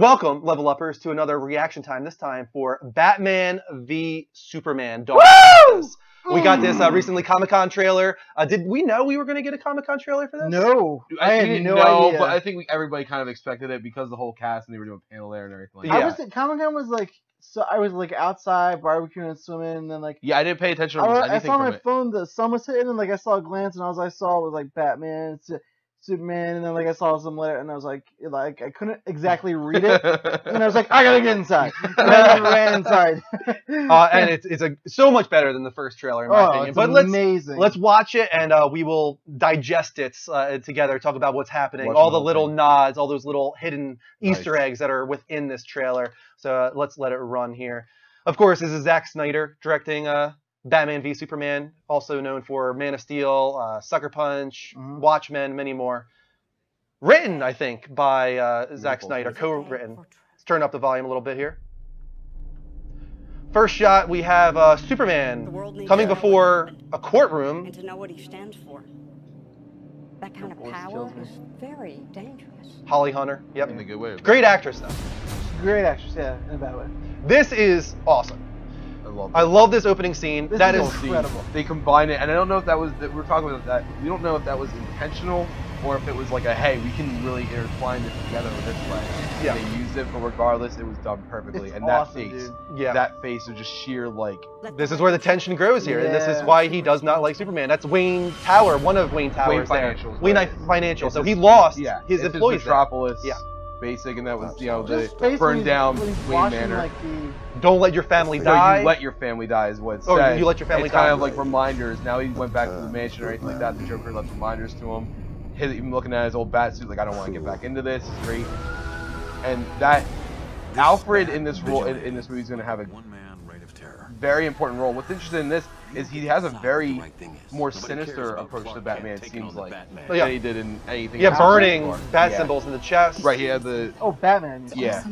Welcome, level uppers, to another reaction time. This time for Batman v Superman: Dawn of Justice. We got this recently Comic-Con trailer. Did we know we were going to get a Comic-Con trailer for this? No, I had no idea. But I think everybody kind of expected it because of the whole cast and they were doing a panel there and everything. Like Yeah. that. Comic-Con was like, so I was like outside barbecuing and swimming, and then like Yeah, I didn't pay attention to I anything saw from my it. phone, the sun was hitting, and like I saw a glance, and all I saw was like Batman, Superman, and then like I saw some letter, and I was like I couldn't exactly read it, and I was like, I gotta get inside, and I ran inside. And it's so much better than the first trailer in my opinion. It's But amazing. let's watch it and we will digest it together. Talk about what's happening, Watch all the the whole little thing. nods, all those little hidden Nice. Easter eggs that are within this trailer. So let's let it run here. Of course, this is Zack Snyder directing Batman v Superman, also known for Man of Steel, Sucker Punch, Watchmen, many more. Written, I think, by Zack Snyder, co-written. Let's turn up the volume a little bit here. First shot, we have Superman coming before a courtroom. And to know what he stands for. That kind of power is very dangerous. Holly Hunter, yep. In a good way. Great actress, though. Great actress, yeah, in a bad way. This is awesome. I love this opening scene. This That is is incredible. They combine it, and I don't know if that was. We're talking about that. We don't know if that was intentional or if it was like a hey, we can really intertwine this together with this way. Yeah. They used it, but regardless, it was done perfectly. It's and awesome, that face, dude. Yeah. that face is just sheer like. This is where the tension grows here, and this is Yeah. why he does not like Superman. That's Wayne Tower, one of Wayne Towers there. Financials, Wayne right. Financial. So It's he lost Yeah, his it's employees there. Metropolis. Yeah. Basic, and that was the Just basically burned down when he's Wayne watching, Manor. like, Don't let your family No, die. you let your family die is what it Oh, says. you let your family it's die. kind of like reminders. Now he went back to the mansion or anything like that. The Joker left reminders to him. Even looking at his old bat suit, like I don't want to get back into this. It's great. And that Alfred in this role in this movie is going to have a very important role. What's interesting in this is he has a very more sinister approach to Batman. It seems like Oh, yeah. than he did in anything. Yeah, else burning before. bat Yeah. symbols in the chest. Right, he had the Batman. yeah.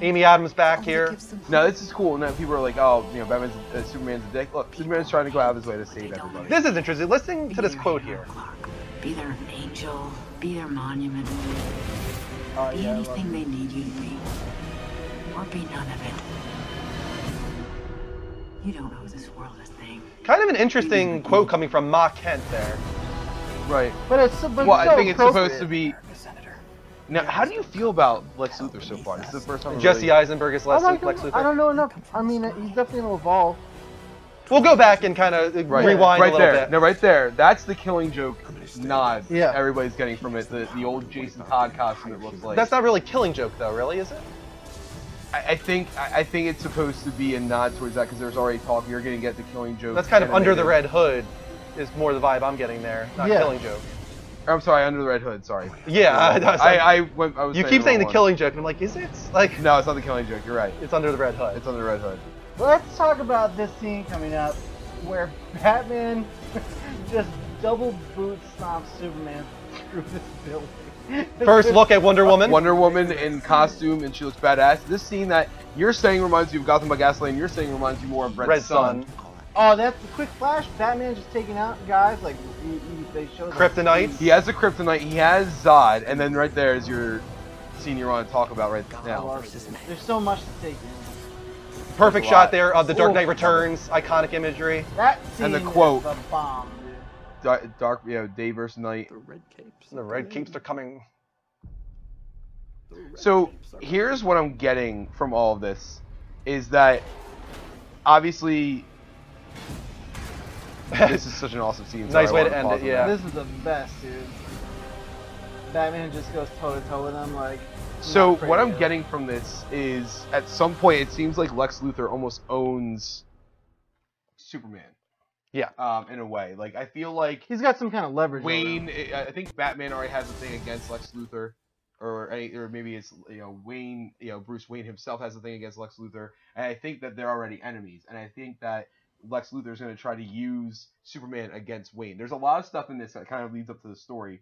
Amy Adams back here. No, this is cool. Now people are like, oh, you know, Batman's Superman's a dick. Look, Superman's trying to go out of his way to save everybody. This is interesting. Listen to this quote here. Be their angel, be their monument, Oh be yeah. I love anything they need you to be, or be none of it. You don't owe this world a thing. Kind of an interesting quote coming from Ma Kent there. Right. But it's so Well, I think it's appropriate. supposed to be. Now, how do you feel about Lex Luthor so far? This is the first time. Jesse Eisenberg is I Lex like him. Luthor. I don't know enough. I mean, he's definitely gonna evolve. We'll go back and kind of Right. rewind right a little there. bit. No, right there. That's the Killing Joke nod. Yeah. Everybody's getting from it. The old Jason Todd costume. It looks like. That's not really Killing Joke, though, really, is it? I think it's supposed to be a nod towards that because there's already talk. You're gonna get the Killing Joke. That's kind of Under the animated. Red Hood, is more the vibe I'm getting there, not Yeah. Killing Joke. I'm sorry, Under the Red Hood. Sorry. Yeah, I was. you saying keep saying the wrong one. Killing Joke, and I'm like, is it? Like, No, it's not the Killing Joke. You're right. it's Under the Red Hood. It's Under the Red Hood. Let's talk about this scene coming up where Batman just double boot stomps Superman through this building. First look at Wonder Woman. Wonder Woman in costume, and she looks badass. This scene that you're saying reminds you of Gotham by Gaslight, you're saying reminds you more of Red Sun. Oh, that's a quick flash. Batman just taking out guys. Like they show. Kryptonite. He has the Kryptonite, he has Zod, and then right there is your scene you want to talk about right now. There's so much to take in. Perfect a shot lot. there of the Dark Ooh. Knight Returns, iconic imagery. That scene And the quote. is a bomb, dude. Dark, day versus night. The red capes are coming. So here's what I'm getting from all of this, is that obviously this is such an awesome scene. so Nice I way wanted to end pause it, on yeah. that. This is the best, dude. Batman just goes toe to toe with him, like. So not afraid what of I'm him. getting from this is, at some point, it seems like Lex Luthor almost owns Superman. Yeah. In a way, like I feel like He's got some kind of leverage. over him. Wayne. I think Batman already has a thing against Lex Luthor, or maybe it's Wayne. Bruce Wayne himself has a thing against Lex Luthor, and I think that they're already enemies. And I think that Lex Luthor is going to try to use Superman against Wayne. There's a lot of stuff in this that kind of leads up to the story.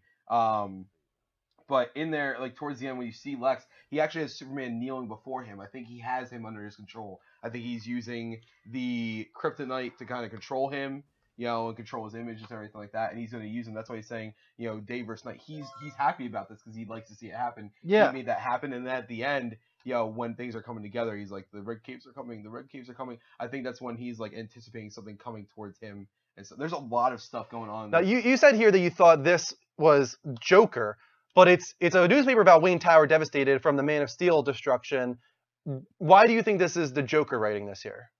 But in there, like towards the end, when you see Lex, he actually has Superman kneeling before him. I think he has him under his control. I think he's using the Kryptonite to kind of control him, and control his images and everything like that. And he's going to use him. That's why he's saying, day versus night. He's happy about this because he likes to see it happen. Yeah. He made that happen, and then at the end, when things are coming together, he's like, the red capes are coming, the red capes are coming. I think that's when he's like anticipating something coming towards him, and so there's a lot of stuff going on. Now you said here that you thought this was Joker, but it's a newspaper about Wayne Tower devastated from the Man of Steel destruction. Why do you think this is the Joker writing this here?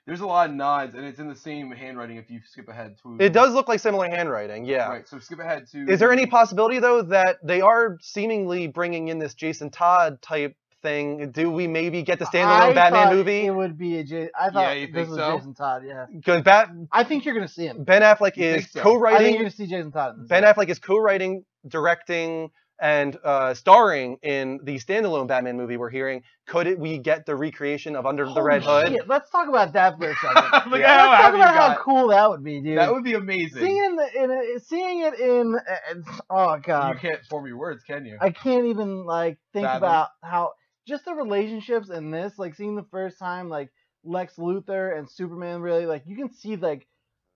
There's a lot of nods, and it's in the same handwriting if you skip ahead to... It does look like similar handwriting, yeah. Right, so skip ahead to... Is there any possibility, though, that they are seemingly bringing in this Jason Todd type thing? Do we maybe get the standalone Batman movie? It would be I thought you this think was so? Jason Todd, yeah. Because I think you're going to see him. Ben Affleck You is think so? I think co-writing. you're going to see Jason Todd. in this. Ben Affleck is co-writing, directing, and starring in the standalone Batman movie we're hearing. Could we get the recreation of Under the Red Holy Hood? shit, let's talk about that for a second. Look Yeah. at how Let's talk happy you about how got. cool that would be, dude. That would be amazing. Seeing it in oh god, You can't form your words, can you? I can't even like think Fathom. about how just the relationships in this, like seeing the first time like Lex Luthor and Superman, really like you can see like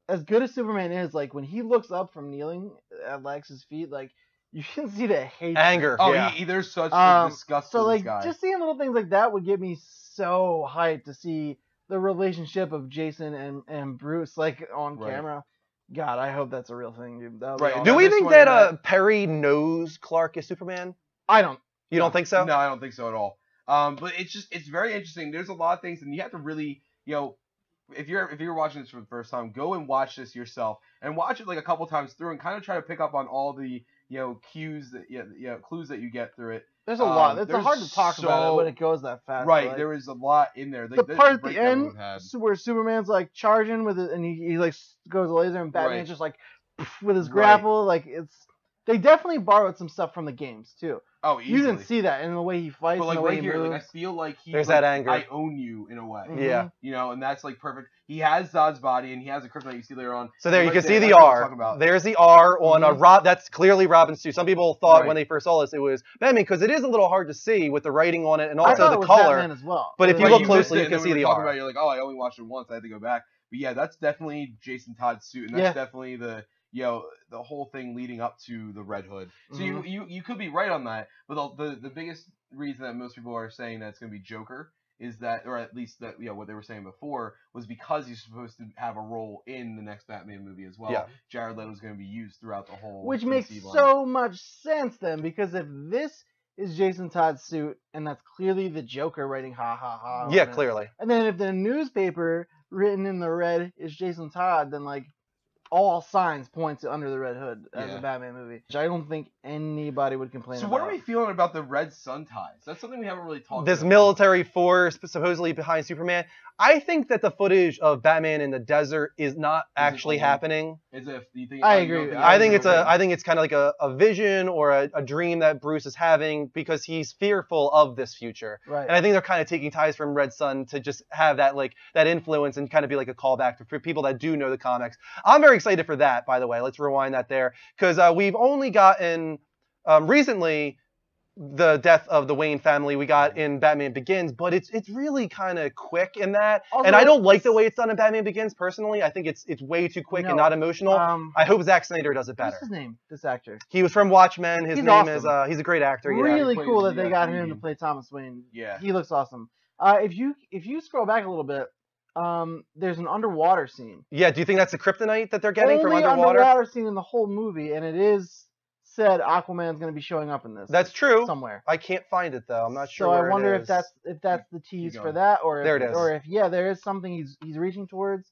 as good as Superman is, like when he looks up from kneeling at Lex's feet, like you can see the hate. Anger. Oh, yeah. there's such a disgust So for like this guy. just seeing little things like that would get me so hyped to see the relationship of Jason and Bruce like on Right. camera. God, I hope that's a real thing, dude. That would be Right. awesome. Do Now, we this think one that that- Perry knows Clark is Superman? I don't. You don't think so? No, I don't think so at all. But it's very interesting. There's a lot of things, and you have to really, if you're watching this for the first time, go and watch this yourself, and watch it like a couple times through, and kind of try to pick up on all the cues that clues that you get through it. There's a lot. It's there's hard to talk about it so- when it goes that fast. Right, but, there was a lot in there. the Like, this part at the breakdown end we've had. where Superman's like charging with it, and he like goes laser, and Batman's Right. just like with his Right. grapple. Like they definitely borrowed some stuff from the games too. Oh, easily. You didn't see that in the way he fights, But like and the way right he here, moves. like I feel like he's There's like, that anger. I own you in a way. Mhm. Yeah. And that's like perfect. He has Zod's body, and he has a kryptonite you see later on. So there Right you can there, see the that's what I'm R. talking about. There's the R on a Mhm. Rob. That's clearly Robin's suit. Some people thought Right. when they first saw this it was Batman because it is a little hard to see with the writing on it and I also thought the it was color. Batman as well. But if you Right, look missed closely, it, you and can then see we were the talking R. about it, you're like, oh, I only watched it once. I had to go back. But yeah, that's definitely Jason Todd's suit, and that's Yeah. definitely the the whole thing leading up to the Red Hood. So Mhm. you could be right on that, but the biggest reason that most people are saying that it's going to be Joker is that, or at least that what they were saying before was because he's supposed to have a role in the next Batman movie as well. Yeah. Jared Leto's going to be used throughout the whole. Which makes DC line. so much sense then, because if this is Jason Todd's suit, and that's clearly the Joker writing ha ha ha. Yeah, on it, clearly. And then if the newspaper written in the red is Jason Todd, then like all signs point to Under the Red Hood as Yeah. a Batman movie, which I don't think anybody would complain So about. what are we feeling about the Red Sun ties? That's something we haven't really talked This about. military force supposedly behind Superman. I think that the footage of Batman in the desert is not actually old? happening. Is if do you think? I you agree. don't I think it's it's kind of like a vision or a dream that Bruce is having because he's fearful of this future. Right. And I think they're kind of taking ties from Red Sun to just have that that influence and kind of be like a callback for people that do know the comics. I'm very excited for that, by the way. Let's rewind that there because we've only gotten recently the death of the Wayne family we got in Batman Begins, but it's really kind of quick in that. Also, and I don't like the way it's done in Batman Begins personally. I think it's way too quick and No, not emotional. I hope Zack Snyder does it better. What's his name? This actor. He was from Watchmen. His He's name awesome. is he's a great actor. Yeah. Really He cool plays that they got him Green. to play Thomas Wayne. Yeah. He looks awesome. If you scroll back a little bit, there's an underwater scene. Yeah. Do you think that's the kryptonite that they're getting Only from underwater? scene in the whole movie, and it is said Aquaman's going to be showing up in this. That's true. somewhere. I can't find it though. I'm not sure. So I where it wonder if is. that's the tease for going. that, or There it is. or if there is something he's reaching towards.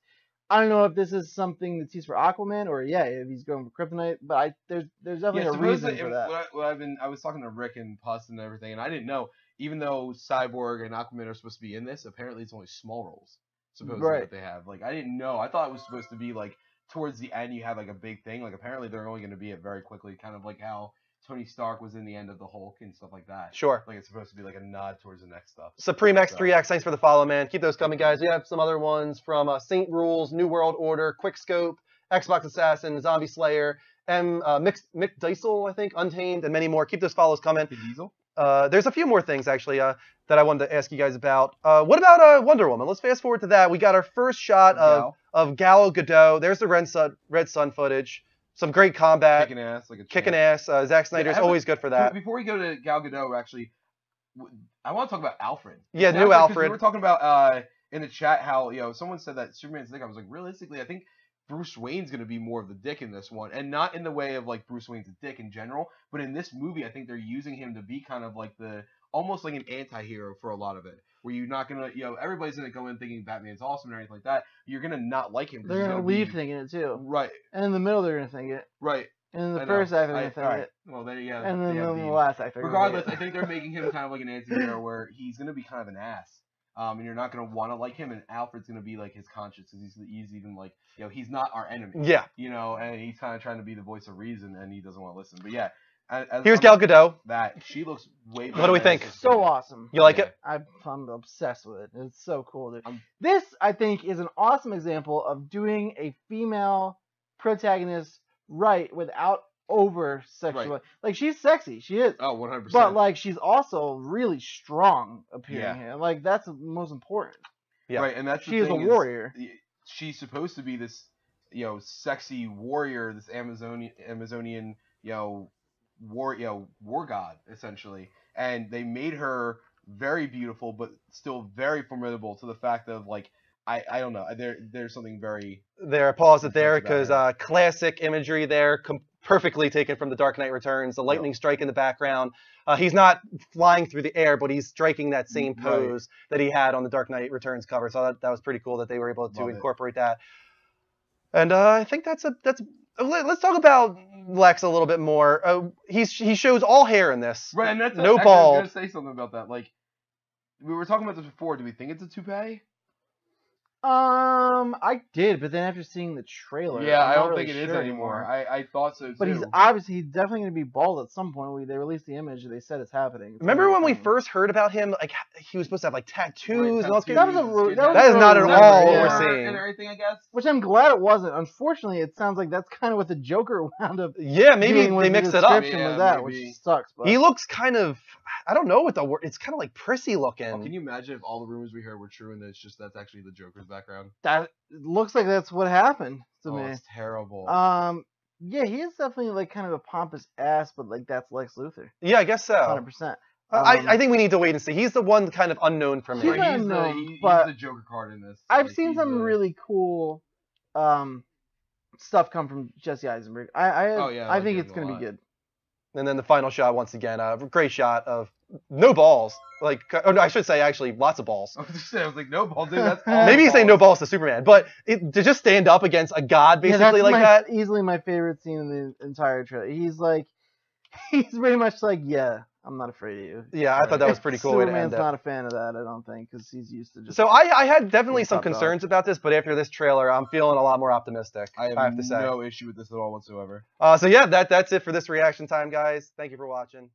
I don't know if this is something the tease for Aquaman, or if he's going for Kryptonite. But there's definitely a reason for that. I was talking to Rick and Puss and everything, and I didn't know. Even though Cyborg and Aquaman are supposed to be in this, apparently it's only small roles. Supposedly Right. that they have. Like I didn't know. I thought it was supposed to be like towards the end you have like a big thing. Like apparently they're only going to be it very quickly, kind of like how Tony Stark was in the end of the Hulk and stuff like that. Sure. Like it's supposed to be like a nod towards the next stuff. Supreme X3X, thanks for the follow, man. Keep those coming, guys. We have some other ones from Saint Rules, New World Order, Quickscope, Xbox Assassin, Zombie Slayer, Mick Diesel, I think, Untamed, and many more. Keep those follows coming. Vin Diesel? There's a few more things, actually, that I wanted to ask you guys about. What about Wonder Woman? Let's fast forward to that. We got our first shot of Gal Gadot. There's the Red Sun footage. Some great combat. Kicking ass like a Kicking champ. ass. Zack Snyder's I have always good for that. Before we go to Gal Gadot, actually, I want to talk about Alfred. Yeah, It's new 'cause Alfred. We were talking about in the chat how someone said that Superman's dick. I was like, realistically, I think Bruce Wayne's gonna be more of the dick in this one, and not in the way of like Bruce Wayne's a dick in general, but in this movie, I think they're using him to be kind of like almost like an anti-hero for a lot of it, where you're not gonna, everybody's gonna go in thinking Batman's awesome and everything like that. You're gonna not like him. 'Cause They're he's gonna leave thinking it too. Right, And in the middle, they're gonna think it. right. And in the I know. first act, they're gonna think alright. it. Well, then yeah. And then yeah, in the last act, they're gonna regardless, think I think they're making him kind of like an anti-hero where he's gonna be kind of an ass. And you're not gonna want to like him, and Alfred's gonna be like his conscience, because he's even like, he's not our enemy. Yeah. And he's kind of trying to be the voice of reason, and he doesn't want to listen. But yeah, Here's Gal Gadot. That she looks way. What do we think? So awesome. You like it? I'm obsessed with it. It's so cool, dude. This, I think, is an awesome example of doing a female protagonist right without over sexual. Right. Like, she's sexy, she is. Oh, 100%. But like, she's also really strong appearing Yeah. here. Like, that's the most important. Yeah. Right, and that's the She is a thing warrior. She's supposed to be this, sexy warrior, this Amazonian, war god essentially, and they made her very beautiful, but still very formidable to the fact of like, I don't know, there's something very. There, pause it there Thanks because about classic imagery there, perfectly taken from The Dark Knight Returns. The lightning strike in the background. He's not flying through the air, but he's striking that same pose that he had on the Dark Knight Returns cover. So that was pretty cool that they were able to Love it. incorporate that. And I think that's. Let's talk about Lex a little bit more. He shows all hair in this. Right, and that's no actually, bald. I was gonna say something about that. Like, we were talking about this before. Do we think it's a toupee? I did, but then after seeing the trailer, Yeah, I'm I not don't really think it is sure anymore. I thought so too. But he's definitely going to be bald at some point. They released the image. They said it's happening. It's Remember gonna when be we coming. first heard about him? Like he was supposed to have like tattoos and all That was that. that That is was not at really all weird, what yeah. we're seeing. and everything, I guess. Which I'm glad it wasn't. Unfortunately, it sounds like that's kind of what the Joker wound up. Yeah, maybe doing with they the mixed it up. description Yeah, with that, maybe. which sucks. But He looks kind of, I don't know what the word. It's kind of like prissy looking. Oh, can you imagine if all the rumors we heard were true and that's actually the Joker's background? that looks like that's what happened to Oh, me. it's terrible. Yeah, he is definitely like kind of a pompous ass, but like that's Lex Luthor, Yeah, I guess so. 100%. I think we need to wait and see. He's the one kind of unknown for me. He's Right, not he's unknown, he's but the Joker card in this. I've Like, seen he's some the- really cool stuff come from Jesse Eisenberg. Oh, yeah, I I like think him it's a gonna lot. be good. And then the final shot, once again, a great shot of no balls. Like, oh, no, I should say actually lots of balls. I was like, no ball, dude. That's all Maybe you say no balls. balls to Superman, but to just stand up against a god Yeah, basically that's like that. easily my favorite scene in the entire trailer. He's pretty much like, yeah, I'm not afraid of you. Yeah, I thought that was a pretty cool way to Superman's end it. not a fan of that, I don't think, because he's used to just. So I had definitely Being some top dog. concerns about this, but after this trailer, I'm feeling a lot more optimistic. I have have to say. no issue with this at all whatsoever. So yeah, that's it for this reaction time, guys. Thank you for watching.